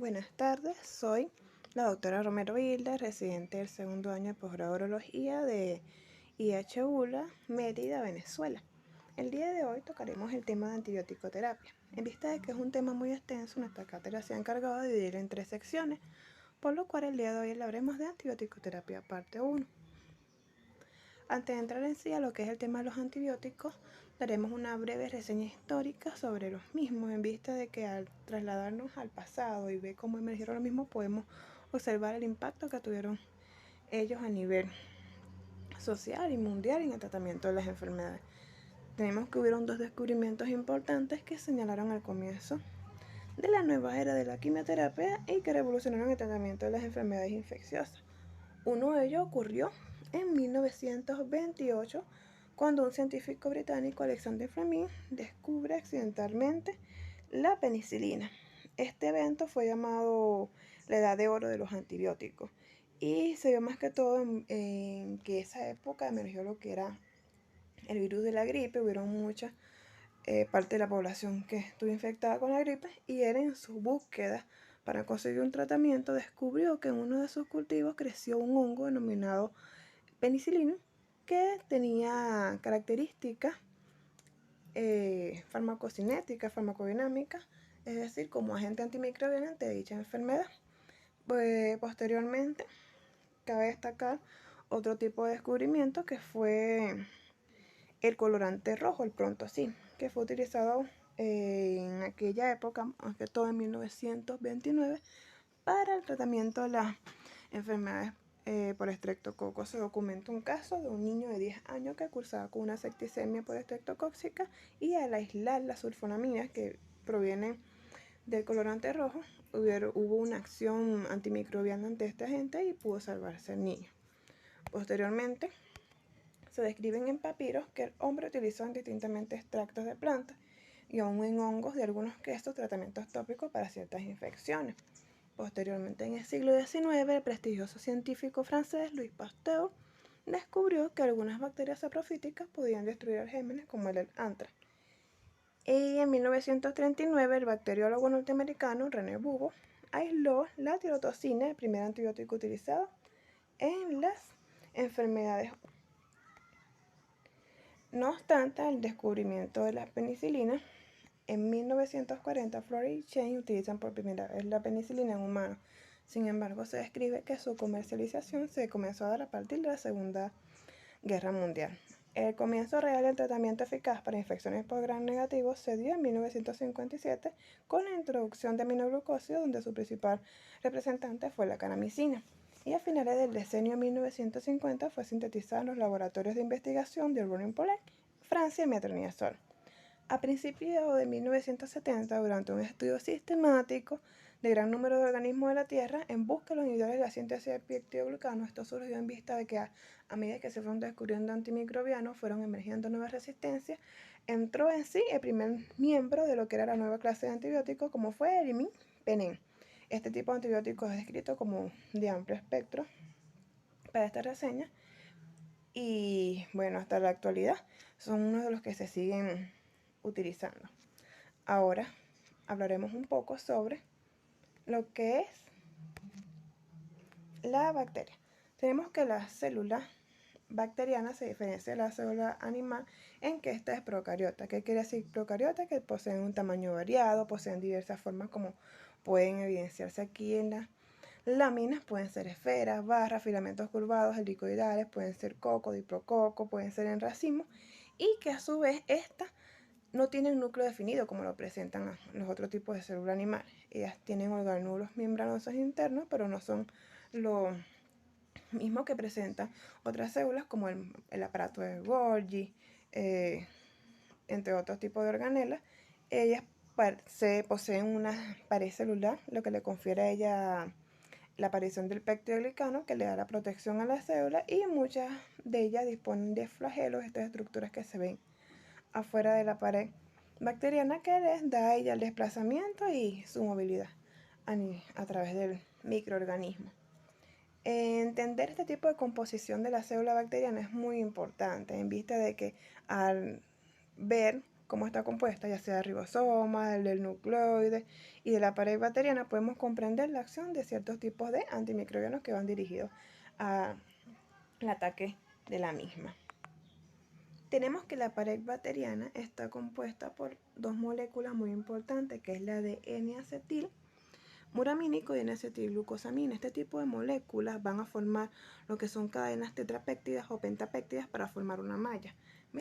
Buenas tardes, soy la doctora Romero Hilda, residente del segundo año de posgrado de Urología de IH-ULA, Mérida, Venezuela. El día de hoy tocaremos el tema de antibiótico-terapia. En vista de que es un tema muy extenso, nuestra cátedra se ha encargado de dividir en 3 secciones, por lo cual el día de hoy hablaremos de antibiótico-terapia parte 1. Antes de entrar en sí a lo que es el tema de los antibióticos, daremos una breve reseña histórica sobre los mismos, en vista de que al trasladarnos al pasado y ver cómo emergieron los mismos, podemos observar el impacto que tuvieron ellos a nivel social y mundial en el tratamiento de las enfermedades. Tenemos que hubieron 2 descubrimientos importantes que señalaron el comienzo de la nueva era de la quimioterapia y que revolucionaron el tratamiento de las enfermedades infecciosas. Uno de ellos ocurrió en 1928, cuando un científico británico, Alexander Fleming, descubre accidentalmente la penicilina. Este evento fue llamado la edad de oro de los antibióticos y se vio más que todo en que esa época emergió lo que era el virus de la gripe. Hubieron mucha parte de la población que estuvo infectada con la gripe y él, en su búsqueda para conseguir un tratamiento, descubrió que en uno de sus cultivos creció un hongo denominado penicilina que tenía características farmacocinéticas, farmacodinámicas, es decir, como agente antimicrobiano ante dicha enfermedad. Posteriormente, cabe destacar otro tipo de descubrimiento que fue el colorante rojo, el Prontocin, que fue utilizado en aquella época, más que todo en 1929, para el tratamiento de las enfermedades por estreptococo. Se documentó un caso de un niño de 10 años que cursaba con una septicemia por estreptocóxica y al aislar las sulfonaminas que provienen del colorante rojo, hubo una acción antimicrobiana ante este agente y pudo salvarse el niño. Posteriormente, se describen en papiros que el hombre utilizó indistintamente extractos de plantas y aún en hongos de algunos quesos tratamientos tópicos para ciertas infecciones. Posteriormente, en el siglo XIX, el prestigioso científico francés Louis Pasteur descubrió que algunas bacterias saprofíticas podían destruir los gérmenes como el anthrax. Y en 1939, el bacteriólogo norteamericano René Bugo aisló la tirotoxina, el primer antibiótico utilizado en las enfermedades. No obstante, el descubrimiento de la penicilina, en 1940, Florey y Chain utilizan por primera vez la penicilina en humanos. Sin embargo, se describe que su comercialización se comenzó a dar a partir de la Segunda Guerra Mundial. El comienzo real del tratamiento eficaz para infecciones por gram negativo se dio en 1957 con la introducción de aminoglucósidos, donde su principal representante fue la canamicina. Y a finales del decenio 1950 fue sintetizada en los laboratorios de investigación de Rouen-Pollet, Francia y Metronidazol. A principios de 1970, durante un estudio sistemático de gran número de organismos de la Tierra en busca de los inhibidores de la síntesis de peptidoglucano, esto surgió en vista de que a medida que se fueron descubriendo antimicrobianos, fueron emergiendo nuevas resistencias. Entró en sí el primer miembro de lo que era la nueva clase de antibióticos, como fue el imipenem. Este tipo de antibióticos es descrito como de amplio espectro para esta reseña y bueno, hasta la actualidad son uno de los que se siguen utilizando. Ahora hablaremos un poco sobre lo que es la bacteria. Tenemos que la célula bacteriana se diferencia de la célula animal en que esta es procariota. ¿Qué quiere decir procariota? Que poseen un tamaño variado, poseen diversas formas como pueden evidenciarse aquí en las láminas. Pueden ser esferas, barras, filamentos curvados, helicoidales, pueden ser coco, diplococo, pueden ser en racimos, y que a su vez estas no tienen núcleo definido como lo presentan los otros tipos de células animales. Ellas tienen organulos membranosos internos, pero no son lo mismo que presentan otras células como el aparato de Golgi, entre otros tipos de organelas. Ellas poseen una pared celular, lo que le confiere a ella la aparición del peptidoglicano, que le da la protección a la célula, y muchas de ellas disponen de flagelos, estas estructuras que se ven afuera de la pared bacteriana, que les da a ella el desplazamiento y su movilidad a través del microorganismo. Entender este tipo de composición de la célula bacteriana es muy importante, en vista de que al ver cómo está compuesta, ya sea del ribosoma, del nucleoide y de la pared bacteriana, podemos comprender la acción de ciertos tipos de antimicrobianos que van dirigidos al ataque de la misma. Tenemos que la pared bacteriana está compuesta por dos moléculas muy importantes, que es la de N-acetil muramínico y N-acetilglucosamina. Este tipo de moléculas van a formar lo que son cadenas tetrapéptidas o pentapéptidas para formar una malla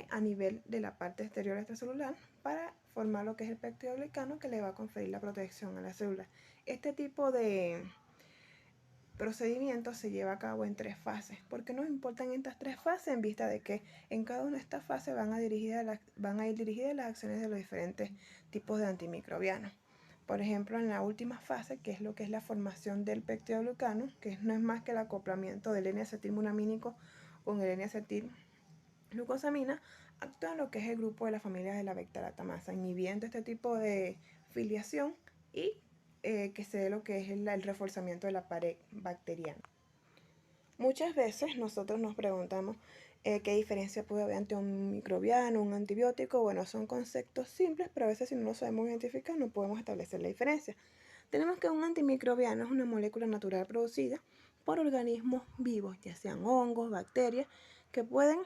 a nivel de la parte exterior extracelular para formar lo que es el peptidoglicano que le va a conferir la protección a la célula. Este tipo de procedimiento se lleva a cabo en 3 fases. ¿Por qué nos importan estas 3 fases? En vista de que en cada una de estas fases van a ir dirigidas las acciones de los diferentes tipos de antimicrobianos. Por ejemplo, en la última fase, que es lo que es la formación del peptidoglucano, que no es más que el acoplamiento del N-acetilmuramínico con el N-acetilglucosamina, actúa en lo que es el grupo de la familia de la beta-lactamasa, inhibiendo este tipo de filiación y que se dé lo que es el reforzamiento de la pared bacteriana. Muchas veces nosotros nos preguntamos qué diferencia puede haber entre un microbiano, un antibiótico. Bueno, son conceptos simples, pero a veces si no lo sabemos identificar no podemos establecer la diferencia. Tenemos que un antimicrobiano es una molécula natural producida por organismos vivos, ya sean hongos, bacterias, que pueden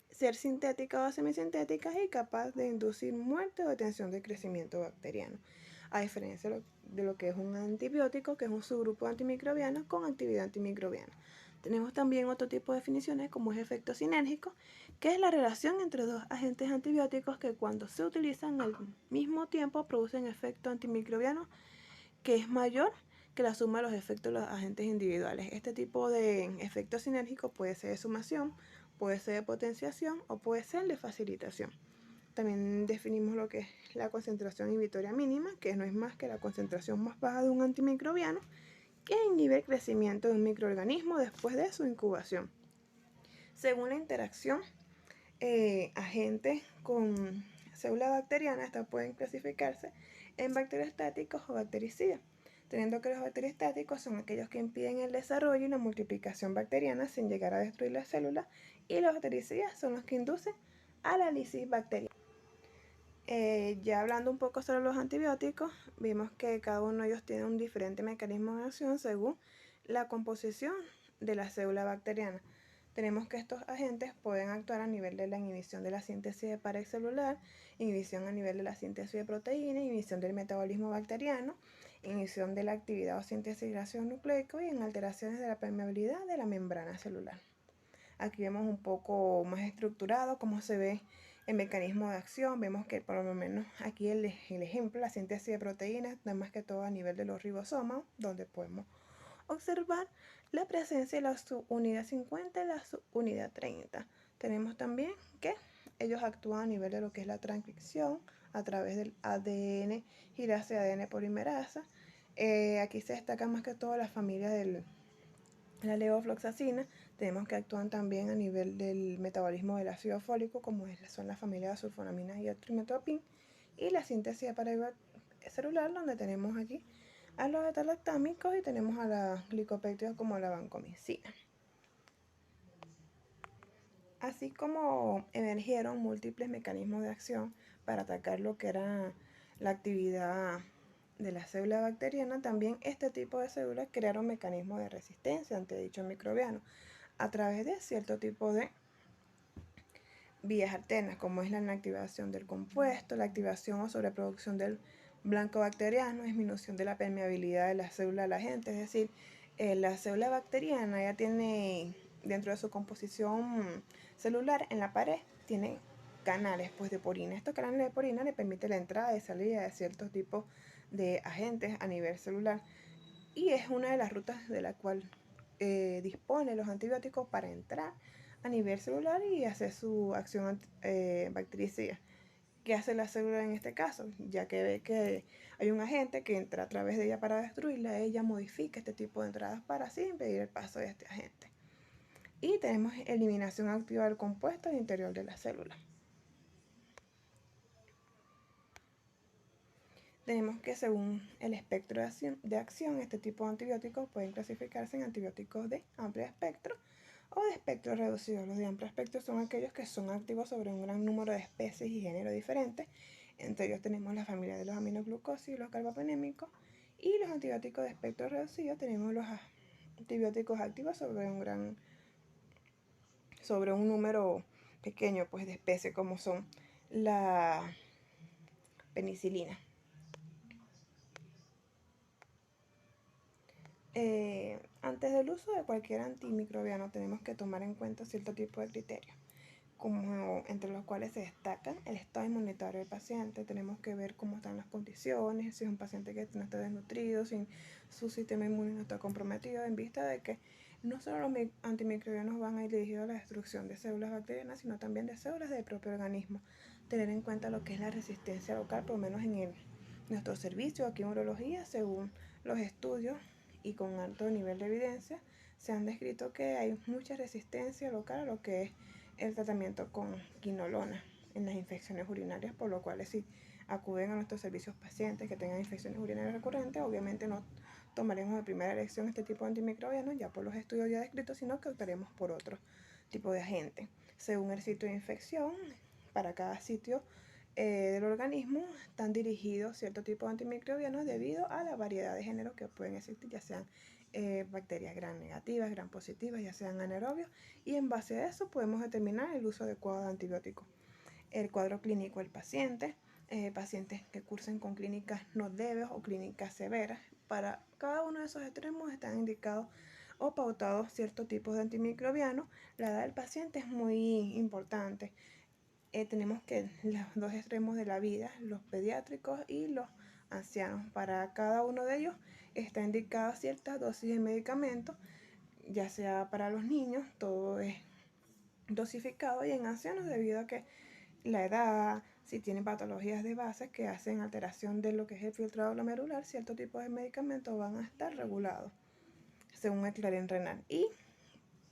ser sintéticas o semisintéticas y capaz de inducir muerte o detención del crecimiento bacteriano. A diferencia de lo que es un antibiótico, que es un subgrupo antimicrobiano con actividad antimicrobiana. Tenemos también otro tipo de definiciones como es efecto sinérgico, que es la relación entre dos agentes antibióticos que cuando se utilizan al mismo tiempo producen efecto antimicrobiano que es mayor que la suma de los efectos de los agentes individuales. Este tipo de efecto sinérgico puede ser de sumación, puede ser de potenciación o puede ser de facilitación. También definimos lo que es la concentración inhibitoria mínima, que no es más que la concentración más baja de un antimicrobiano que inhibe el crecimiento de un microorganismo después de su incubación. Según la interacción agente con célula bacteriana, estas pueden clasificarse en bacteriostáticos o bactericidas, teniendo que los bacteriostáticos son aquellos que impiden el desarrollo y la multiplicación bacteriana sin llegar a destruir la célula, y los bactericidas son los que inducen a la lisis bacteriana. Ya hablando un poco sobre los antibióticos, vimos que cada uno de ellos tiene un diferente mecanismo de acción según la composición de la célula bacteriana. Tenemos que estos agentes pueden actuar a nivel de la inhibición de la síntesis de pared celular, inhibición a nivel de la síntesis de proteínas, inhibición del metabolismo bacteriano, inhibición de la actividad o síntesis de ácido nucleico y en alteraciones de la permeabilidad de la membrana celular. Aquí vemos un poco más estructurado cómo se ve el mecanismo de acción. Vemos que por lo menos aquí el ejemplo, la síntesis de proteínas, no es más que todo a nivel de los ribosomas, donde podemos observar la presencia de la subunidad 50 y la subunidad 30. Tenemos también que ellos actúan a nivel de lo que es la transcripción a través del ADN, girasa de ADN polimerasa. Aquí se destaca más que todo la familia de la levofloxacina. Tenemos que actúan también a nivel del metabolismo del ácido fólico, como son las familias de sulfonaminas y el trimetopin, y la síntesis de pared celular, donde tenemos aquí a los beta-lactámicos y tenemos a los glicopéptidos como la vancomicina. Así como emergieron múltiples mecanismos de acción para atacar lo que era la actividad de la célula bacteriana, también este tipo de células crearon mecanismos de resistencia ante dicho microbiano a través de cierto tipo de vías alternas, como es la inactivación del compuesto, la activación o sobreproducción del blanco bacteriano, disminución de la permeabilidad de la célula al agente. Es decir, la célula bacteriana ya tiene dentro de su composición celular en la pared, tiene canales pues, de porina. Estos canales de porina le permiten la entrada y salida de ciertos tipos de agentes a nivel celular, y es una de las rutas de la cual dispone los antibióticos para entrar a nivel celular y hacer su acción bactericida. ¿Qué hace la célula en este caso? Ya que ve que hay un agente que entra a través de ella para destruirla, ella modifica este tipo de entradas para así impedir el paso de este agente. Y tenemos eliminación activa del compuesto al interior de la célula. Tenemos que según el espectro de acción, este tipo de antibióticos pueden clasificarse en antibióticos de amplio espectro o de espectro reducido. Los de amplio espectro son aquellos que son activos sobre un gran número de especies y géneros diferentes. Entre ellos tenemos la familia de los aminoglucósidos y los carbapenémicos. Y los antibióticos de espectro reducido tenemos los antibióticos activos sobre un número pequeño pues, de especies, como son la penicilina. Antes del uso de cualquier antimicrobiano tenemos que tomar en cuenta cierto tipo de criterios, como entre los cuales se destacan el estado inmunitario del paciente. Tenemos que ver cómo están las condiciones, si es un paciente que no está desnutrido, si su sistema inmune no está comprometido, en vista de que no solo los antimicrobianos van a ir dirigidos a la destrucción de células bacterianas, sino también de células del propio organismo. Tener en cuenta lo que es la resistencia local, por lo menos en nuestro servicio aquí en urología, según los estudios y con alto nivel de evidencia, se han descrito que hay mucha resistencia local a lo que es el tratamiento con quinolona en las infecciones urinarias, por lo cual si acuden a nuestros servicios pacientes que tengan infecciones urinarias recurrentes, obviamente no tomaremos de primera elección este tipo de antimicrobianos ya por los estudios ya descritos, sino que optaremos por otro tipo de agente. Según el sitio de infección, para cada sitio del organismo están dirigidos cierto tipo de antimicrobianos debido a la variedad de géneros que pueden existir, ya sean bacterias gram negativas, gram positivas, ya sean anaerobios, y en base a eso podemos determinar el uso adecuado de antibióticos. El cuadro clínico del paciente, pacientes que cursen con clínicas no leves o clínicas severas. Para cada uno de esos extremos están indicados o pautados ciertos tipos de antimicrobianos. La edad del paciente es muy importante. Tenemos que los dos extremos de la vida, los pediátricos y los ancianos. Para cada uno de ellos está indicada ciertas dosis de medicamentos, ya sea para los niños, todo es dosificado, y en ancianos debido a que la edad, si tienen patologías de base que hacen alteración de lo que es el filtrado glomerular, ciertos tipos de medicamentos van a estar regulados según el Clarín renal. Y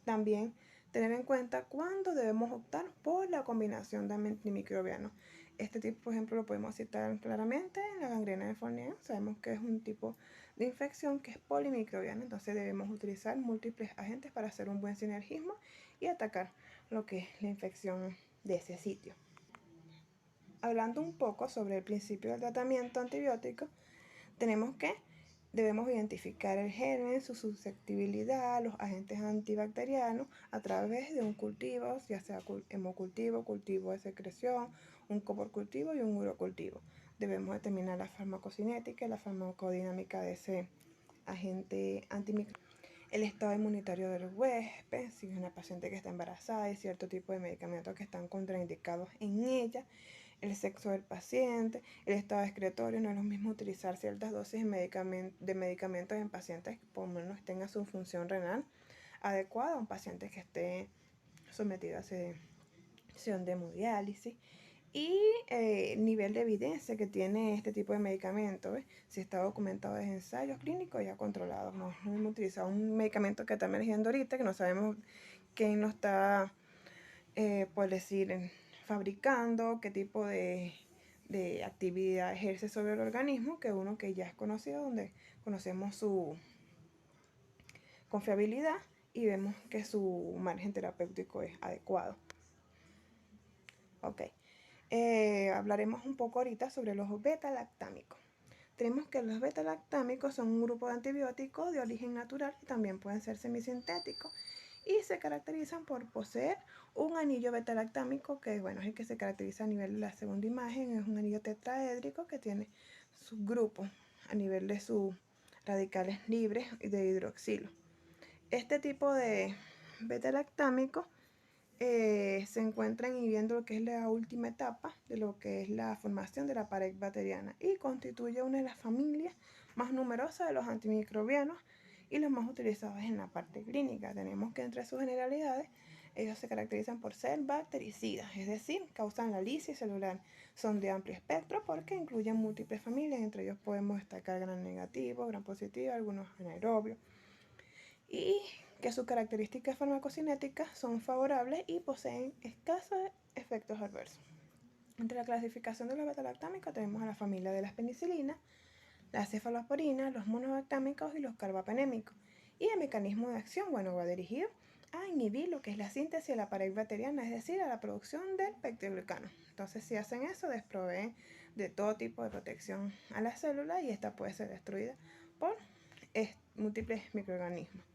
también tener en cuenta cuándo debemos optar por la combinación de antimicrobianos. Este tipo, por ejemplo, lo podemos citar claramente en la gangrena de Fournier. Sabemos que es un tipo de infección que es polimicrobiana, entonces debemos utilizar múltiples agentes para hacer un buen sinergismo y atacar lo que es la infección de ese sitio. Hablando un poco sobre el principio del tratamiento antibiótico, tenemos que debemos identificar el germen, su susceptibilidad, los agentes antibacterianos a través de un cultivo, ya sea hemocultivo, cultivo de secreción, un coprocultivo y un urocultivo. Debemos determinar la farmacocinética y la farmacodinámica de ese agente antimicrobiano. El estado inmunitario del huésped, si es una paciente que está embarazada, y cierto tipo de medicamentos que están contraindicados en ella. El sexo del paciente, el estado excretorio. No es lo mismo utilizar ciertas dosis de medicamentos en pacientes que por lo menos tengan su función renal adecuada a un paciente que esté sometido a sesión de hemodiálisis. Y nivel de evidencia que tiene este tipo de medicamento, ¿ves? Si está documentado en ensayos clínicos ya controlados. No hemos utilizado un medicamento que está emergiendo ahorita, que no sabemos quién lo está, por decir, fabricando, qué tipo de actividad ejerce sobre el organismo, que uno que ya es conocido, donde conocemos su confiabilidad y vemos que su margen terapéutico es adecuado. Ok. Hablaremos un poco ahorita sobre los beta-lactámicos. Tenemos que los beta-lactámicos son un grupo de antibióticos de origen natural y también pueden ser semisintéticos, y se caracterizan por poseer un anillo beta-lactámico que, bueno, es el que se caracteriza a nivel de la segunda imagen. Es un anillo tetraédrico que tiene subgrupos a nivel de sus radicales libres de hidroxilo. Este tipo de beta-lactámicos se encuentra inhibiendo lo que es la última etapa de lo que es la formación de la pared bacteriana y constituye una de las familias más numerosas de los antimicrobianos y los más utilizados en la parte clínica. Tenemos que entre sus generalidades, ellos se caracterizan por ser bactericidas, es decir, causan la lisis celular. Son de amplio espectro porque incluyen múltiples familias, entre ellos podemos destacar gram negativo, gram positivo, algunos anaerobios, y que sus características farmacocinéticas son favorables y poseen escasos efectos adversos. Entre la clasificación de los beta-lactámicos tenemos a la familia de las penicilinas, las cefalosporinas, los monolactámicos y los carbapenémicos. Y el mecanismo de acción, bueno, va dirigido a inhibir lo que es la síntesis de la pared bacteriana, es decir, a la producción del peptidoglicano. Entonces, si hacen eso, desproveen de todo tipo de protección a la célula y esta puede ser destruida por múltiples microorganismos.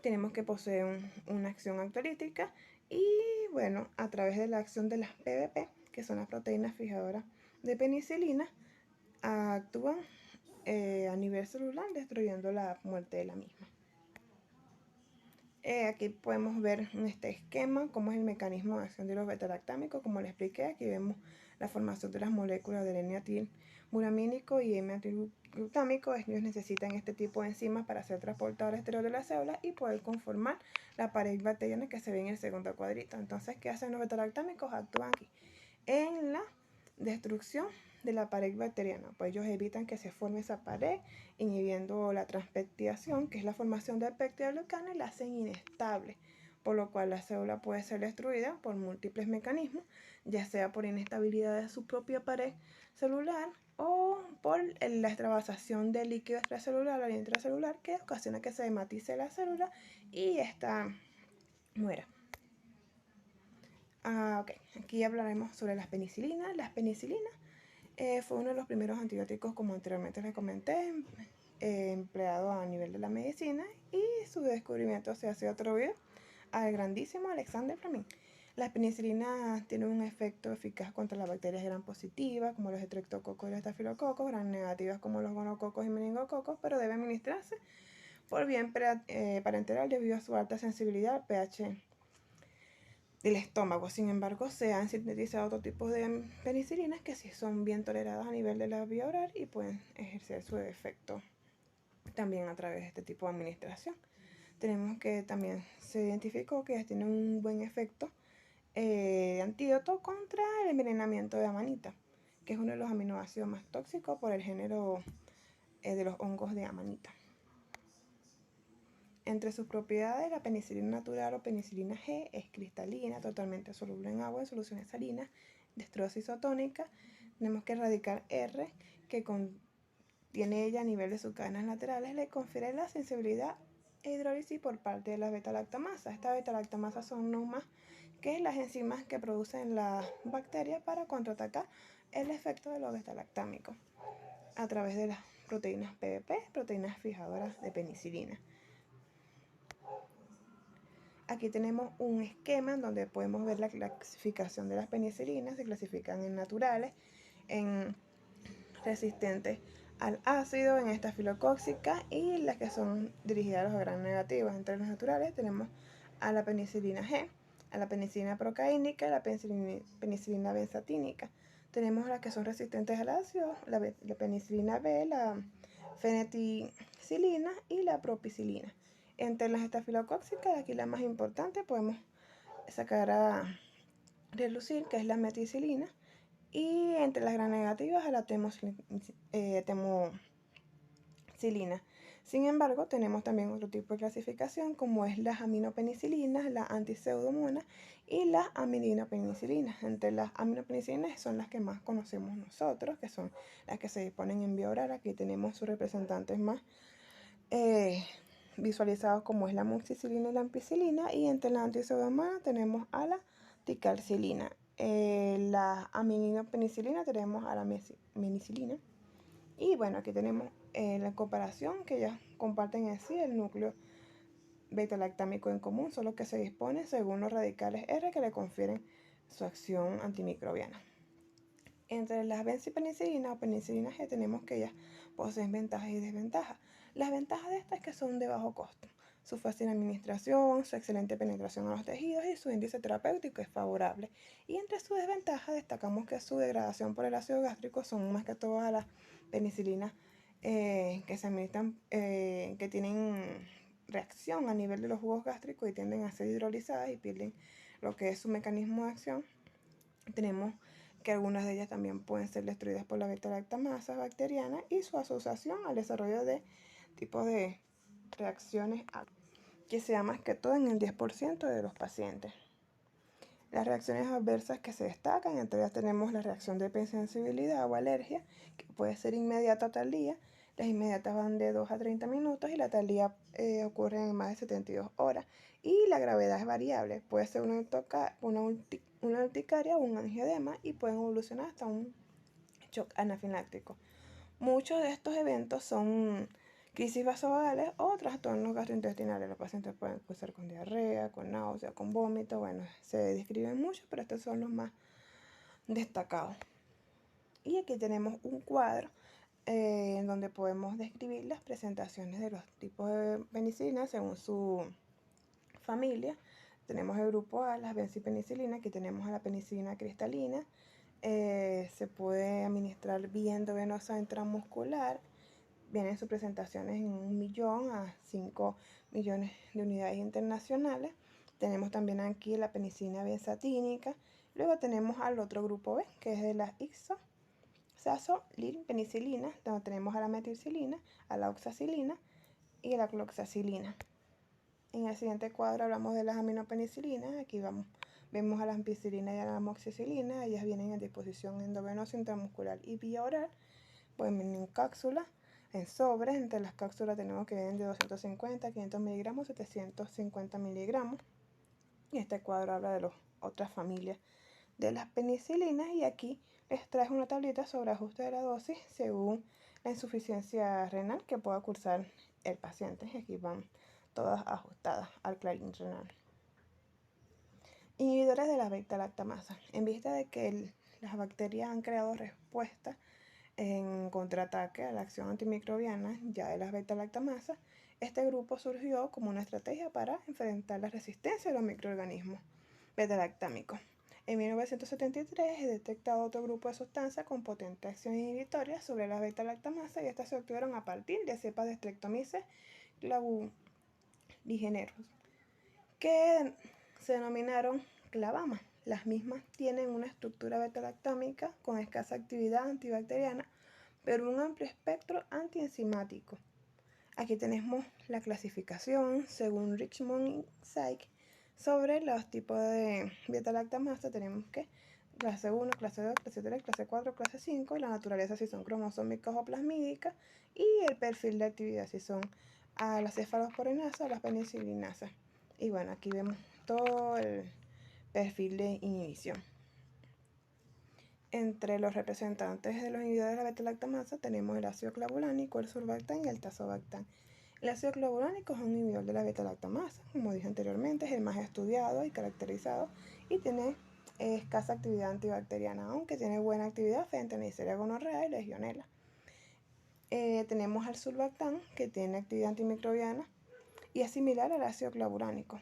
Tenemos que poseer una acción autolítica y, bueno, a través de la acción de las PBP, que son las proteínas fijadoras de penicilina, actúan a nivel celular destruyendo la muerte de la misma. Aquí podemos ver en este esquema cómo es el mecanismo de acción de los beta-lactámicos. Como les expliqué, aquí vemos la formación de las moléculas del N-acetilmuramínico y M-acetilglutámico. Ellos necesitan este tipo de enzimas para ser transportadores exterior de las células y poder conformar la pared bacteriana que se ve en el segundo cuadrito. Entonces, ¿qué hacen los beta-lactámicos? Actúan aquí en la destrucción de la pared bacteriana, pues ellos evitan que se forme esa pared, inhibiendo la transpeptidación, que es la formación del peptidoglicano, y la hacen inestable, por lo cual la célula puede ser destruida por múltiples mecanismos, ya sea por inestabilidad de su propia pared celular o por la extravasación del líquido extracelular o intracelular que ocasiona que se hematice la célula y esta muera. Okay. Aquí hablaremos sobre las penicilinas. Las penicilinas fue uno de los primeros antibióticos, como anteriormente les comenté, empleado a nivel de la medicina, y su descubrimiento se ha sido atribuido al grandísimo Alexander Fleming. Las penicilinas tienen un efecto eficaz contra las bacterias gram positivas, como los estreptococos y los estafilococos, gram negativas como los gonococos y meningococos, pero debe administrarse por bien parenteral debido a su alta sensibilidad al pH del estómago. Sin embargo, se han sintetizado otros tipos de penicilinas que sí son bien toleradas a nivel de la vía oral y pueden ejercer su efecto también a través de este tipo de administración. Tenemos que también se identificó que tienen un buen efecto antídoto contra el envenenamiento de amanita, que es uno de los aminoácidos más tóxicos por el género de los hongos de amanita. Entre sus propiedades, la penicilina natural o penicilina G es cristalina, totalmente soluble en agua en soluciones salinas, dextrosa isotónica. Tenemos que erradicar R, que contiene ella a nivel de sus cadenas laterales, le confiere la sensibilidad e hidrólisis por parte de las beta-lactamasas. Estas beta-lactamasas son no más que las enzimas que producen las bacterias para contraatacar el efecto de los beta-lactámicos a través de las proteínas PBP, proteínas fijadoras de penicilina. Aquí tenemos un esquema en donde podemos ver la clasificación de las penicilinas. Se clasifican en naturales, en resistentes al ácido, en estafilocóxica y las que son dirigidas a los gram negativos. Entre los naturales tenemos a la penicilina G, a la penicilina procaínica y la penicilina benzatínica. Tenemos las que son resistentes al ácido, la penicilina B, la feneticilina y la propicilina. Entre las estafilocóxicas, aquí la más importante, podemos sacar a relucir, que es la meticilina, y entre las gram negativas a la temocilina. Sin embargo, tenemos también otro tipo de clasificación, como es las aminopenicilinas, las antipseudomonas y las amininopenicilinas. Entre las aminopenicilinas son las que más conocemos nosotros, que son las que se disponen en vía oral. Aquí tenemos sus representantes más visualizados, como es la amoxicilina y la ampicilina, y entre la antipseudomonas tenemos a la ticalcilina. La amininopenicilina tenemos a la menicilina. Y bueno, aquí tenemos la comparación, que ya comparten en sí el núcleo beta-lactámico en común, solo que se dispone según los radicales R que le confieren su acción antimicrobiana. Entre las benzipenicilinas o penicilina G tenemos que ellas poseen ventajas y desventajas. Las ventajas de estas es que son de bajo costo, su fácil administración, su excelente penetración a los tejidos y su índice terapéutico es favorable. Y entre sus desventajas destacamos que su degradación por el ácido gástrico son más que todas las penicilinas que se administran, que tienen reacción a nivel de los jugos gástricos y tienden a ser hidrolizadas y pierden lo que es su mecanismo de acción. Tenemos que algunas de ellas también pueden ser destruidas por la beta-lactamasa bacteriana y su asociación al desarrollo de tipos de reacciones que se da más que todo en el 10% de los pacientes. Las reacciones adversas que se destacan, entre ellas tenemos la reacción de hipersensibilidad o alergia, que puede ser inmediata o tardía, Las inmediatas van de 2 a 30 minutos y la tardía ocurre en más de 72 horas. Y la gravedad es variable, puede ser una urticaria o un angioedema y pueden evolucionar hasta un shock anafiláctico. Muchos de estos eventos son crisis vasovagales o trastornos gastrointestinales. Los pacientes pueden cursar con diarrea, con náusea, con vómito. Bueno, se describen muchos, pero estos son los más destacados. Y aquí tenemos un cuadro en donde podemos describir las presentaciones de los tipos de penicilina según su familia. Tenemos el grupo A, las benzipenicilinas. Aquí tenemos a la penicilina cristalina. Se puede administrar vía endovenosa intramuscular. Vienen sus presentaciones en 1 millón a 5 millones de unidades internacionales. Tenemos también aquí la penicilina benzatínica. Luego tenemos al otro grupo B, que es de las penicilina, donde tenemos a la metilcilina, a la oxacilina y a la cloxacilina. En el siguiente cuadro hablamos de las aminopenicilinas. Aquí vemos a la ampicilina y a la amoxicilina. Ellas vienen en disposición endovenosa, intramuscular y vía oral. Pueden venir en cápsulas, en sobres. Entre las cápsulas tenemos que vienen de 250, 500 miligramos, 750 miligramos. Y este cuadro habla de las otras familias de las penicilinas. Y aquí les traje una tablita sobre ajuste de la dosis según la insuficiencia renal que pueda cursar el paciente. Aquí van todas ajustadas al clarín renal. Inhibidores de la beta-lactamasa. En vista de que las bacterias han creado respuestas en contraataque a la acción antimicrobiana ya de las beta-lactamasas, este grupo surgió como una estrategia para enfrentar la resistencia de los microorganismos beta-lactámicos. En 1973 es detectado otro grupo de sustancias con potente acción inhibitoria sobre las beta-lactamasas y estas se obtuvieron a partir de cepas de Streptomyces clavuligeneros, que se denominaron clavama. Las mismas tienen una estructura beta-lactámica con escasa actividad antibacteriana, pero un amplio espectro antienzimático. Aquí tenemos la clasificación según Richmond y Sykes sobre los tipos de beta-lactamasa. Tenemos que clase 1, clase 2, clase 3, clase 4, clase 5, y la naturaleza si son cromosómicas o plasmídicas, y el perfil de actividad si son a las cefalosporinasas o las penicilinasas. Y bueno, aquí vemos todo el perfil de inhibición. Entre los representantes de los inhibidores de la beta-lactamasa tenemos el ácido clavulánico, el surfactán y el tazobactán. El ácido clavulánico es un inhibidor de la beta-lactamasa, como dije anteriormente, es el más estudiado y caracterizado y tiene escasa actividad antibacteriana, aunque tiene buena actividad frente a Neisseria gonorrea y Legionella. Tenemos al surfactán, que tiene actividad antimicrobiana y es similar al ácido clavulánico.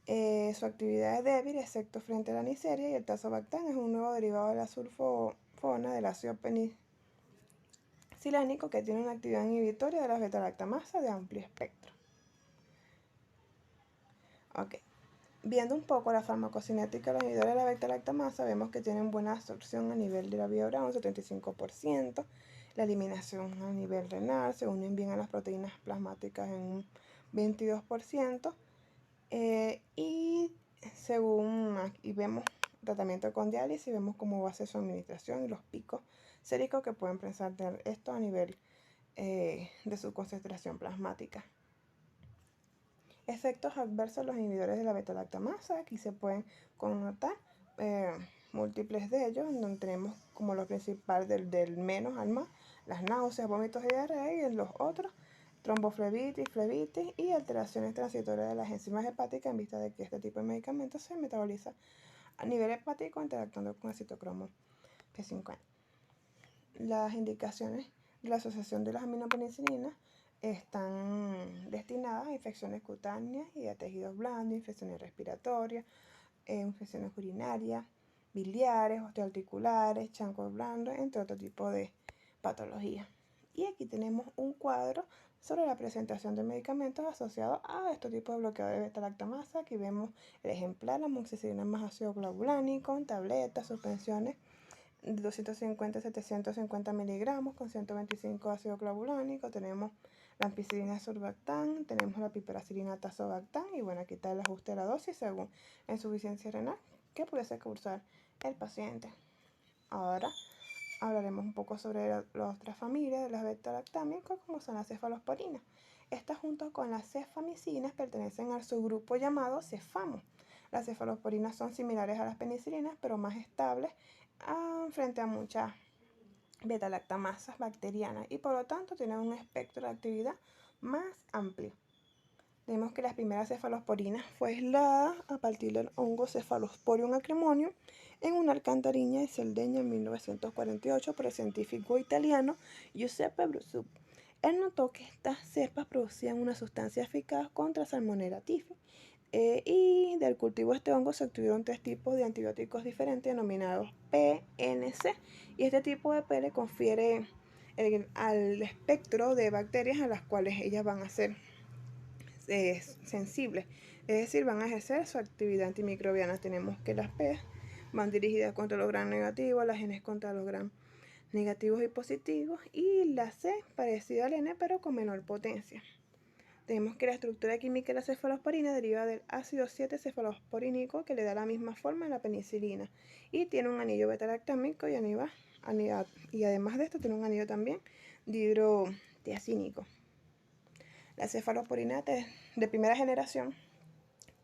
Su actividad es débil, excepto frente a la Neisseria, y el tazobactán es un nuevo derivado de la sulfona del ácido penicilánico que tiene una actividad inhibitoria de las beta-lactamasas de amplio espectro. Okay. Viendo un poco la farmacocinética de los inhibidores de la beta-lactamasa, vemos que tienen buena absorción a nivel de la vía oral, un 75%, la eliminación a nivel renal, se unen bien a las proteínas plasmáticas en un 22%, y según aquí vemos tratamiento con diálisis, vemos cómo va a ser su administración y los picos séricos que pueden presentar esto a nivel de su concentración plasmática. Efectos adversos de los inhibidores de la beta-lactamasa. Aquí se pueden connotar múltiples de ellos, en donde tenemos como lo principal del menos al más, las náuseas, vómitos y diarrea, y en los otros, tromboflebitis, flebitis y alteraciones transitorias de las enzimas hepáticas, en vista de que este tipo de medicamentos se metaboliza a nivel hepático interactuando con el citocromo P50. Las indicaciones de la asociación de las aminopenicilinas están destinadas a infecciones cutáneas y a tejidos blandos, infecciones respiratorias, infecciones urinarias, biliares, osteoarticulares, chancros blandos, entre otro tipo de patologías. Y aquí tenemos un cuadro sobre la presentación de medicamentos asociados a estos tipos de bloqueo de beta-lactamasa. Aquí vemos el ejemplar, la amoxicilina más ácido clavulánico, tabletas, suspensiones de 250 a 750 miligramos con 125 ácido clavulánico. Tenemos la ampicilina surfactán, tenemos la piperacilina tazobactán, y bueno, aquí está el ajuste de la dosis según la insuficiencia renal que pudiese cursar el paciente. Ahora hablaremos un poco sobre las otras familias de las beta-lactámicos, como son las cefalosporinas. Estas, junto con las cefamicinas, pertenecen al subgrupo llamado cefamo. Las cefalosporinas son similares a las penicilinas, pero más estables frente a muchas beta-lactamasas bacterianas y por lo tanto tienen un espectro de actividad más amplio. Vemos que las primeras cefalosporinas fue aislada a partir del hongo Cephalosporium acremonium en una alcantarilla de Cerdeña en 1948 por el científico italiano Giuseppe Brusub. Él notó que estas cepas producían una sustancia eficaz contra Salmonella typhi, y del cultivo de este hongo se obtuvieron 3 tipos de antibióticos diferentes denominados PNC, y este tipo de P le confiere al espectro de bacterias a las cuales ellas van a ser sensibles, es decir, van a ejercer su actividad antimicrobiana. Tenemos que las P van dirigidas contra los gram negativos, las N contra los gram negativos y positivos, y la C parecida al N pero con menor potencia. Tenemos que la estructura química de la cefalosporina deriva del ácido 7-cefalosporínico, que le da la misma forma a la penicilina, y tiene un anillo beta-lactámico y además de esto tiene un anillo también dihidrotiazínico. Las cefalosporinas de primera generación,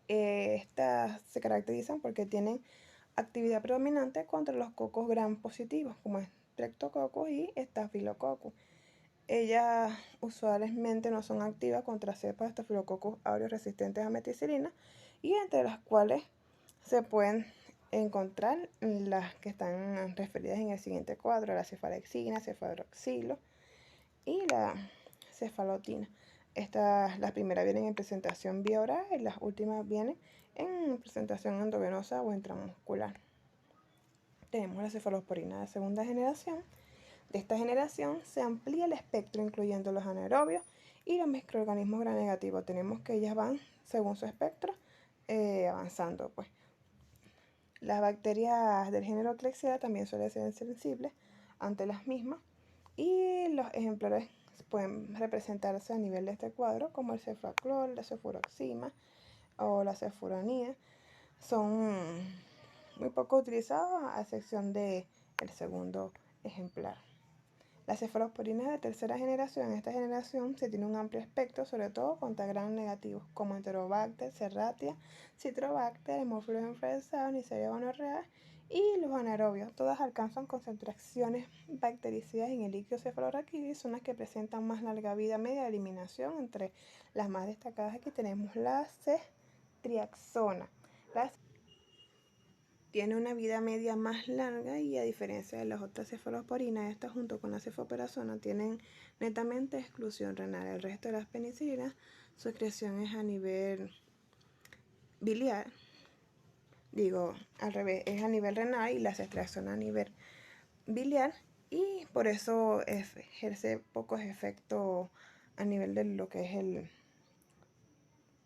estas se caracterizan porque tienen actividad predominante contra los cocos gram positivos, como Streptococcus y Staphylococcus. Ellas usualmente no son activas contra cepas de Staphylococcus aureus resistentes a meticilina, y entre las cuales se pueden encontrar las que están referidas en el siguiente cuadro: la cefalexina, cefadroxilo y la cefalotina. Las primeras vienen en presentación vía oral y las últimas vienen en presentación endovenosa o intramuscular. Tenemos la cefalosporina de segunda generación. De esta generación se amplía el espectro, incluyendo los anaerobios y los microorganismos gram negativos. Tenemos que ellas van, según su espectro, avanzando. Las bacterias del género Klebsiella también suelen ser sensibles ante las mismas, y los ejemplares pueden representarse a nivel de este cuadro como el cefaclor, la cefuroxima o la cefuranía. Son muy poco utilizados a excepción del segundo ejemplar. Las cefalosporinas de tercera generación. En esta generación se tiene un amplio espectro, sobre todo contra gram negativos como Enterobacter, Serratia, Citrobacter, Haemophilus influenzae, Neisseria gonorrhoeae y los anaerobios. Todas alcanzan concentraciones bactericidas en el líquido cefalorraquídeo y son las que presentan más larga vida media de eliminación. Entre las más destacadas aquí tenemos la ceftriaxona. Tiene una vida media más larga y, a diferencia de las otras cefalosporinas, estas junto con la cefoperazona tienen netamente exclusión renal. El resto de las penicilinas, su excreción es a nivel biliar, al revés, es a nivel renal, y las ceftriaxona a nivel biliar, y por eso ejerce pocos efectos a nivel de lo que es el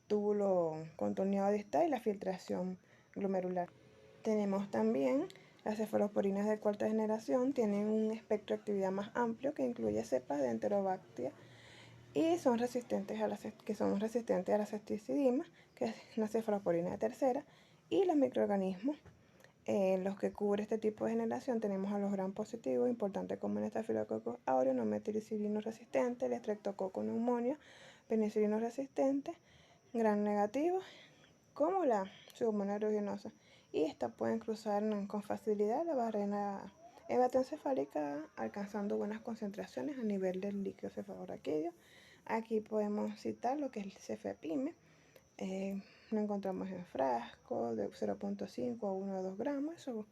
túbulo contorneado distal y la filtración glomerular. Tenemos también las cefalosporinas de cuarta generación. Tienen un espectro de actividad más amplio que incluye cepas de Enterobacter y son resistentes a la ceftizidima, que es una cefalosporina de tercera, y los microorganismos los que cubre este tipo de generación. Tenemos a los gram positivos, importantes como el Staphylococcus aureus, no meticilino resistente, el Streptococcus pneumoniae, penicilino resistente, gram negativo, como la Pseudomonas aeruginosa, y estas pueden cruzar con facilidad la barrera hematoencefálica, alcanzando buenas concentraciones a nivel del líquido cefalorraquídeo. Aquí podemos citar lo que es el cefepime. Lo encontramos en frascos de 0.5 a 1 a 2 gramos, su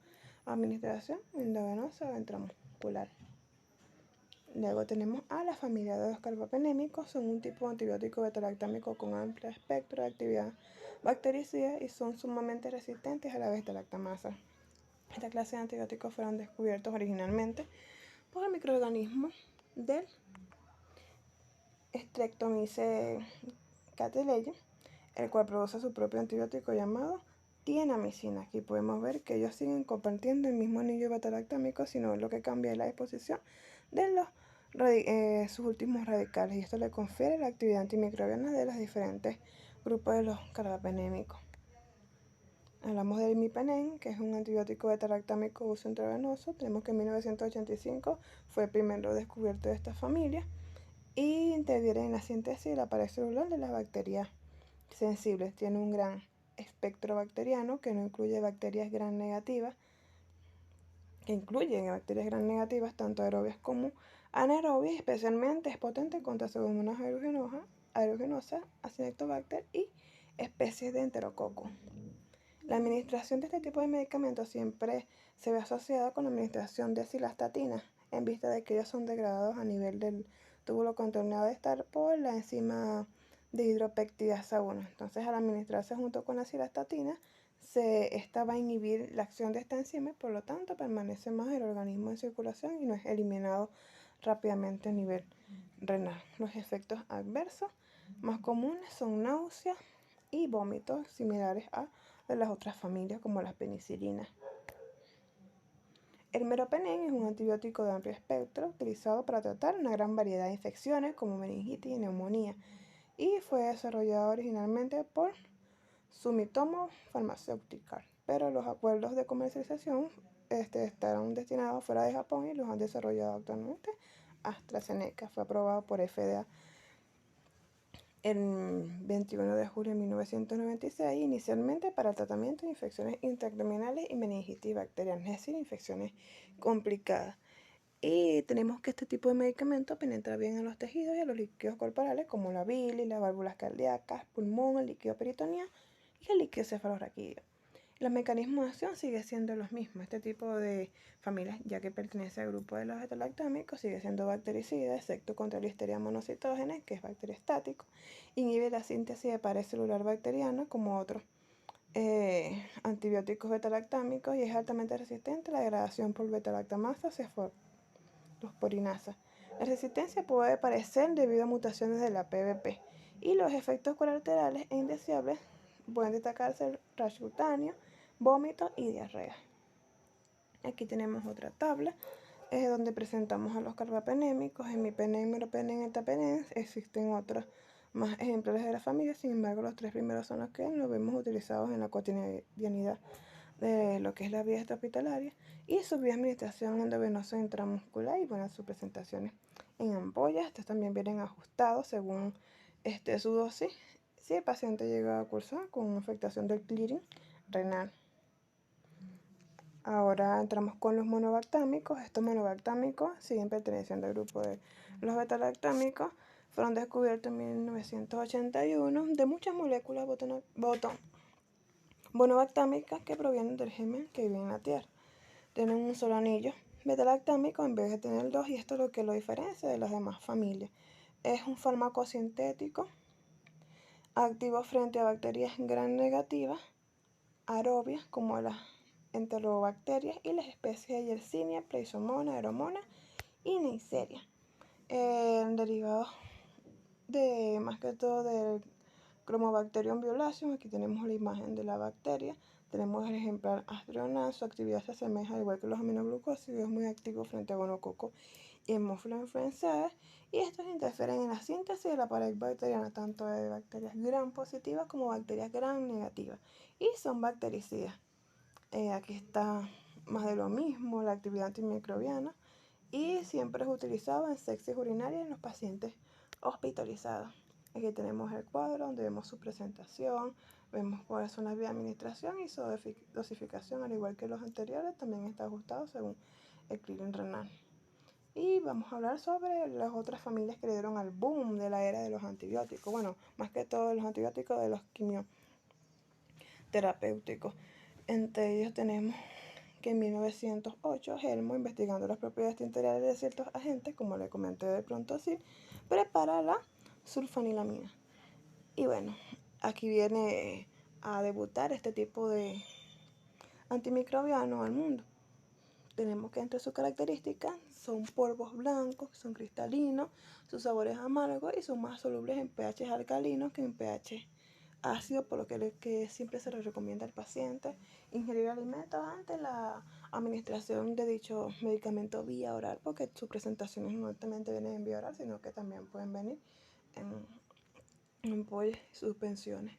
administración endovenosa o intramuscular. Luego tenemos a la familia de los carbapenémicos. Son un tipo de antibiótico beta-lactámico con amplio espectro de actividad bactericida y son sumamente resistentes a la beta-lactamasa. Esta clase de antibióticos fueron descubiertos originalmente por el microorganismo del Streptomyces cateleya, el cual produce su propio antibiótico llamado tienamicina. Aquí podemos ver que ellos siguen compartiendo el mismo anillo beta-lactámico, sino lo que cambia es la disposición de sus últimos radicales, y esto le confiere la actividad antimicrobiana de los diferentes grupos de los carbapenémicos. Hablamos del imipenem, que es un antibiótico beta-lactámico de uso intravenoso. Tenemos que en 1985 fue el primero descubierto de esta familia y interviene en la síntesis de la pared celular de las bacterias sensibles. Tiene un gran espectro bacteriano que no incluye bacterias gram negativas, que incluyen bacterias gram negativas tanto aerobias como anaerobias. Especialmente es potente contra Pseudomonas aeruginosa, Acinetobacter y especies de enterococo. La administración de este tipo de medicamentos siempre se ve asociada con la administración de cilastatina, en vista de que ellos son degradados a nivel del túbulo contorneado de estar por la enzima de hidropeptidasa 1. Entonces, al administrarse junto con la cilastatina, esta va a inhibir la acción de esta enzima y por lo tanto permanece más el organismo en circulación y no es eliminado rápidamente a nivel renal. Los efectos adversos más comunes son náuseas y vómitos similares a de las otras familias como las penicilinas. El meropenem es un antibiótico de amplio espectro utilizado para tratar una gran variedad de infecciones como meningitis y neumonía y fue desarrollado originalmente por Sumitomo Pharmaceutical, pero los acuerdos de comercialización estarán destinados fuera de Japón y los han desarrollado actualmente AstraZeneca. Fue aprobado por FDA el 21 de julio de 1996, inicialmente para el tratamiento de infecciones intraabdominales y meningitis bacteriana, es decir, infecciones complicadas. Y tenemos que este tipo de medicamento penetra bien en los tejidos y en los líquidos corporales, como la bilis, las válvulas cardíacas, pulmón, el líquido peritoneal y el líquido cefalorraquídeo. Los mecanismos de acción siguen siendo los mismos. Este tipo de familias, ya que pertenece al grupo de los beta-lactámicos, sigue siendo bactericida, excepto contra Listeria monocitógenes, que es bacteriostático. Inhibe la síntesis de pared celular bacteriana, como otros antibióticos beta-lactámicos, y es altamente resistente a la degradación por beta-lactamasa cefalosporinasa. La resistencia puede aparecer debido a mutaciones de la PBP, y los efectos colaterales e indeseables pueden destacarse el rash cutáneo, vómitos y diarrea. Aquí tenemos otra tabla donde presentamos a los carbapenémicos, imipenem, meropenem, etapenem. Existen otros más ejemplares de la familia, sin embargo los tres primeros son los que nos vemos utilizados en la cotidianidad de lo que es la vía hospitalaria y su vía de administración endovenosa intramuscular y bueno, sus presentaciones en ampollas. Estos también vienen ajustados según su dosis si el paciente llega a cursar con afectación del clearing renal. Ahora entramos con los monobactámicos. Estos monobactámicos siguen perteneciendo al grupo de los beta-lactámicos. Fueron descubiertos en 1981 de muchas moléculas monobactámicas que provienen del germen que vive en la Tierra. Tienen un solo anillo beta-lactámico en vez de tener dos, y esto es lo que lo diferencia de las demás familias. Es un fármaco sintético activo frente a bacterias gram negativas, aerobias como las enterobacterias y las especies de Yersinia, Plasmodium, Aeromona y Neisseria. Derivados de más que todo del Chromobacterium violaceum. Aquí tenemos la imagen de la bacteria. Tenemos el ejemplar Astronaut. Su actividad se asemeja, al igual que los aminoglucósidos, es muy activo frente a gonococo y Haemophilus influenzae, y estos interfieren en la síntesis de la pared bacteriana, tanto de bacterias gram positivas como bacterias gram negativas, y son bactericidas. Aquí está más de lo mismo, la actividad antimicrobiana, y siempre es utilizado en sepsis urinaria en los pacientes hospitalizados. Aquí tenemos el cuadro donde vemos su presentación, vemos cuáles son las vías de administración y su dosificación, al igual que los anteriores, también está ajustado según el clearing renal. Y vamos a hablar sobre las otras familias que le dieron al boom de la era de los antibióticos. Bueno, más que todo de los antibióticos, de los quimioterapéuticos. Entre ellos tenemos que en 1908 Helmo, investigando las propiedades tintoriales de ciertos agentes, como le comenté del Prontosil, prepara la sulfanilamina. Y bueno, aquí viene a debutar este tipo de antimicrobiano al mundo. Tenemos que entre sus características son polvos blancos, son cristalinos, sus sabores amargos y son más solubles en pH alcalinos que en pH ácido, por lo que siempre se les recomienda al paciente ingerir alimentos antes de la administración de dicho medicamento vía oral, porque sus presentaciones no solamente vienen en vía oral, sino que también pueden venir en ampollas y suspensiones.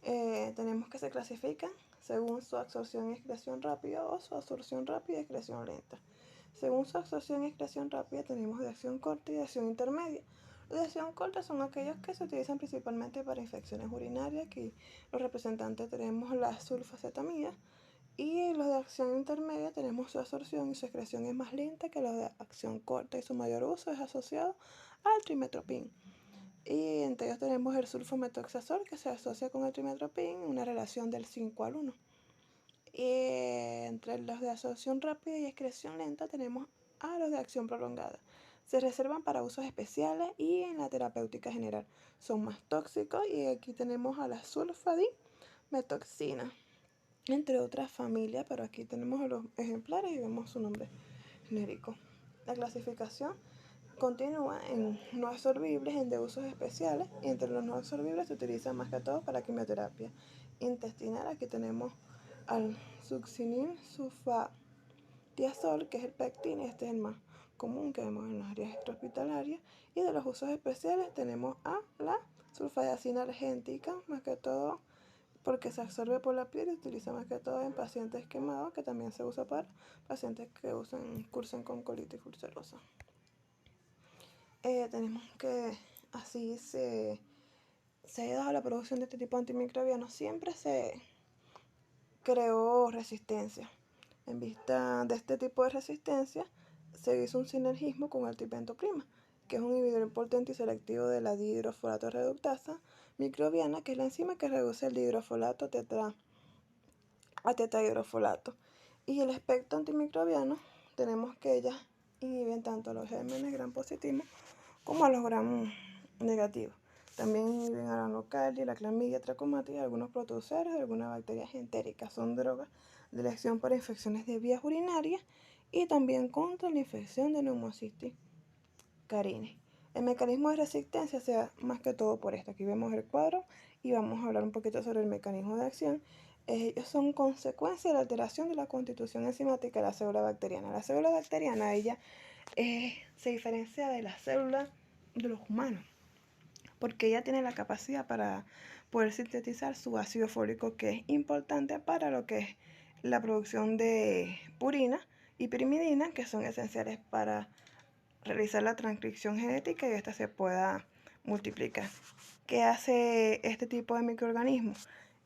Tenemos que se clasifican según su absorción y excreción rápida o su absorción rápida y excreción lenta. Según su absorción y excreción rápida tenemos de acción corta y de acción intermedia. Los de acción corta son aquellos que se utilizan principalmente para infecciones urinarias. Aquí los representantes tenemos la sulfacetamida. Y los de acción intermedia tenemos su absorción y su excreción es más lenta que los de acción corta y su mayor uso es asociado al trimethoprim. Y entre ellos tenemos el sulfametoxazol que se asocia con el trimethoprim en una relación del 5:1. Y entre los de absorción rápida y excreción lenta tenemos a los de acción prolongada. Se reservan para usos especiales y en la terapéutica general. Son más tóxicos y aquí tenemos a la sulfadimetoxina, entre otras familias, pero aquí tenemos los ejemplares y vemos su nombre genérico. La clasificación continúa en no absorbibles, en de usos especiales, y entre los no absorbibles se utilizan más que todo para quimioterapia intestinal. Aquí tenemos al succinil sulfatiazol, que es el pectin, este es el más común que vemos en las áreas extrahospitalarias, y de los usos especiales tenemos a la sulfadiazina argéntica, más que todo porque se absorbe por la piel y se utiliza más que todo en pacientes quemados, que también se usa para pacientes que cursan con colitis ulcerosa. Tenemos que así se ha dado la producción de este tipo de antimicrobianos. Siempre se creó resistencia. En vista de este tipo de resistencia, se hizo un sinergismo con el trimetoprima, que es un inhibidor potente y selectivo de la dihidrofolato reductasa microbiana, que es la enzima que reduce el dihidrofolato a tetahidrofolato. Y el espectro antimicrobiano, tenemos que ellas inhiben tanto a los gérmenes gram positivos como a los gram negativos. También inhiben a la nocardia, la clamidia trachomatis, algunos protozoarios y algunas bacterias entéricas. Son drogas de elección para infecciones de vías urinarias y también contra la infección de neumocistis carinii. El mecanismo de resistencia se da más que todo por esto. Aquí vemos el cuadro y vamos a hablar un poquito sobre el mecanismo de acción. Ellos son consecuencia de la alteración de la constitución enzimática de la célula bacteriana. La célula bacteriana, ella se diferencia de la célula de los humanos, porque ella tiene la capacidad para poder sintetizar su ácido fólico, que es importante para lo que es la producción de purina y pirimidina, que son esenciales para realizar la transcripción genética y esta se pueda multiplicar. ¿Qué hace este tipo de microorganismo?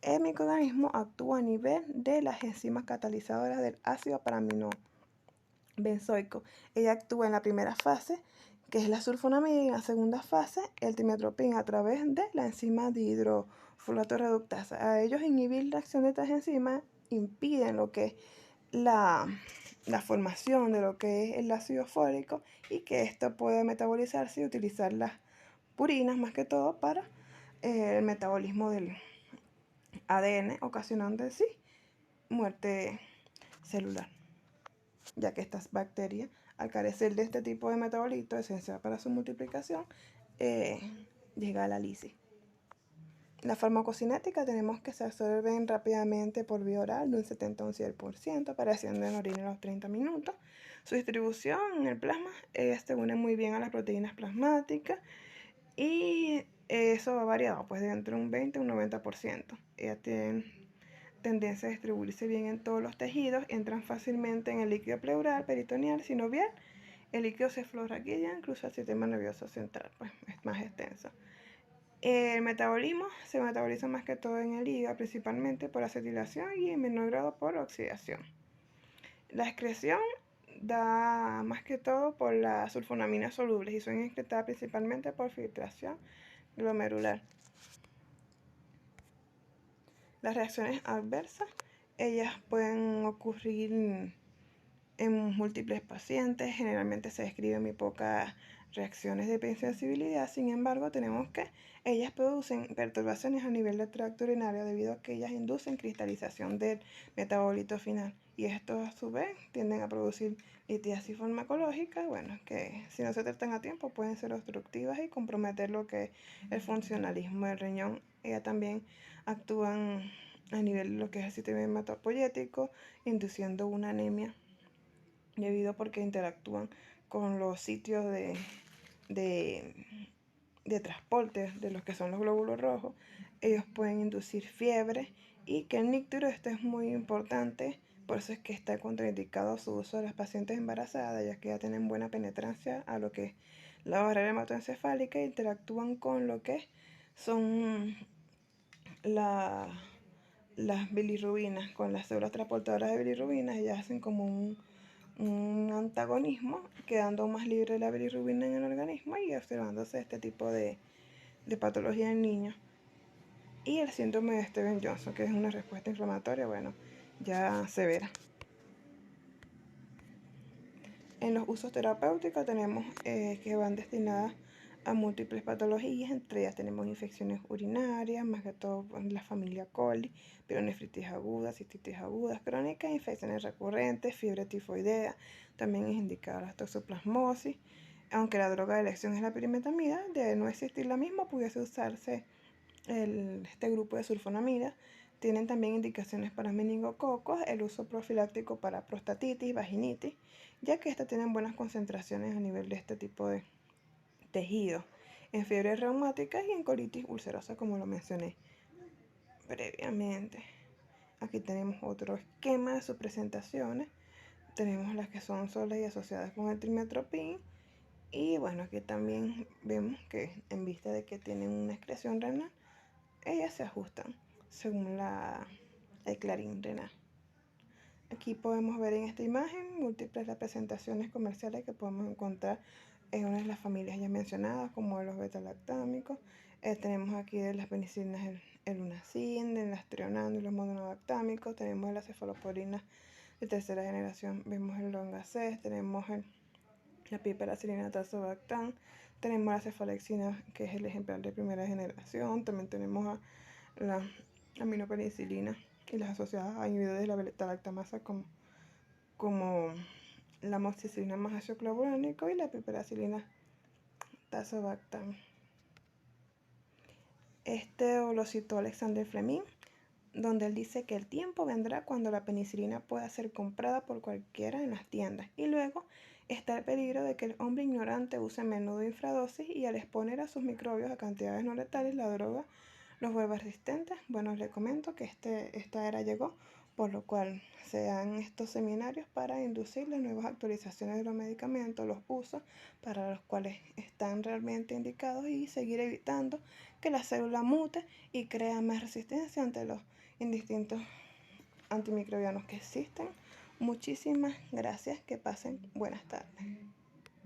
El microorganismo actúa a nivel de las enzimas catalizadoras del ácido paraminobenzoico. Ella actúa en la primera fase, que es la sulfonamida, y en la segunda fase, el trimethoprim, a través de la enzima dihidrofolato reductasa. A ellos inhibir la acción de estas enzimas impiden lo que es la formación de lo que es el ácido fólico y que esto puede metabolizarse y utilizar las purinas más que todo para el metabolismo del ADN, ocasionando en sí muerte celular, ya que estas bacterias, al carecer de este tipo de metabolito esencial para su multiplicación, llega a la lisis. La farmacocinética tenemos que se absorben rápidamente por vía oral de un 70 a un 100%, apareciendo en orina a los 30 minutos. Su distribución en el plasma se une muy bien a las proteínas plasmáticas y eso va variado, pues de entre un 20 a un 90%. Ellas tienen tendencia a distribuirse bien en todos los tejidos, entran fácilmente en el líquido pleural, peritoneal, sinovial. El líquido cefalorraquídeo, incluso el sistema nervioso central, pues es más extenso. El metabolismo se metaboliza más que todo en el hígado, principalmente por acetilación y en menor grado por oxidación. La excreción da más que todo por las sulfonaminas solubles y son excretadas principalmente por filtración glomerular. Las reacciones adversas, ellas pueden ocurrir en múltiples pacientes, generalmente se describen muy pocas reacciones de hipersensibilidad. Sin embargo, tenemos que ellas producen perturbaciones a nivel del tracto urinario debido a que ellas inducen cristalización del metabolito final y estos a su vez tienden a producir litiasis farmacológica, bueno, que si no se tratan a tiempo pueden ser obstructivas y comprometer lo que es el funcionalismo del riñón. Ellas también actúan a nivel de lo que es el sistema hematopoyético, induciendo una anemia debido porque interactúan con los sitios de transporte de los que son los glóbulos rojos. Ellos pueden inducir fiebre y que el níctero es muy importante. Por eso es que está contraindicado su uso de las pacientes embarazadas, ya que ya tienen buena penetrancia a lo que es la barrera hematoencefálica e interactúan con lo que son las bilirrubinas, con las células transportadoras de bilirrubinas. Ellas hacen como un antagonismo, quedando más libre la bilirrubina en el organismo y observándose este tipo de patología en niños. Y el síndrome de Stevens-Johnson, que es una respuesta inflamatoria, bueno, ya severa. En los usos terapéuticos tenemos que van destinadas a múltiples patologías, entre ellas tenemos infecciones urinarias, más que todo la familia coli, pielonefritis aguda, cistitis agudas, crónicas, infecciones recurrentes, fiebre tifoidea, también es indicada la toxoplasmosis. Aunque la droga de elección es la pirimetamida, de no existir la misma, pudiese usarse este grupo de sulfonamida. Tienen también indicaciones para meningococos, el uso profiláctico para prostatitis, vaginitis, ya que estas tienen buenas concentraciones a nivel de este tipo de tejidos, en fiebres reumáticas y en colitis ulcerosa, como lo mencioné previamente. Aquí tenemos otro esquema de sus presentaciones. Tenemos las que son solas y asociadas con el trimestoprim. Y bueno, aquí también vemos que en vista de que tienen una excreción renal, ellas se ajustan según el clarín renal. Aquí podemos ver en esta imagen múltiples representaciones comerciales que podemos encontrar en una de las familias ya mencionadas, como los beta-lactámicos. Tenemos aquí de las penicilinas el lunacin, de las trionando y los mononolactámicos. Tenemos de las cefalosporinas de tercera generación, vemos el longacés, tenemos la piperacilina tazobactam, tenemos la cefalexina, que es el ejemplar de primera generación. También tenemos a la aminopenicilina y las asociadas a inhibidores de la beta-lactamasa como la amoxicilina más ácido clavulánico y la piperacilina tazobactam. Lo citó Alexander Fleming, donde él dice que el tiempo vendrá cuando la penicilina pueda ser comprada por cualquiera en las tiendas, y luego está el peligro de que el hombre ignorante use a menudo infradosis y al exponer a sus microbios a cantidades no letales, la droga los vuelve resistentes. Bueno, les comento que esta era llegó, por lo cual se dan estos seminarios para inducir las nuevas actualizaciones de los medicamentos, los usos para los cuales están realmente indicados y seguir evitando que la célula mute y crea más resistencia ante los indistintos antimicrobianos que existen. Muchísimas gracias, que pasen buenas tardes.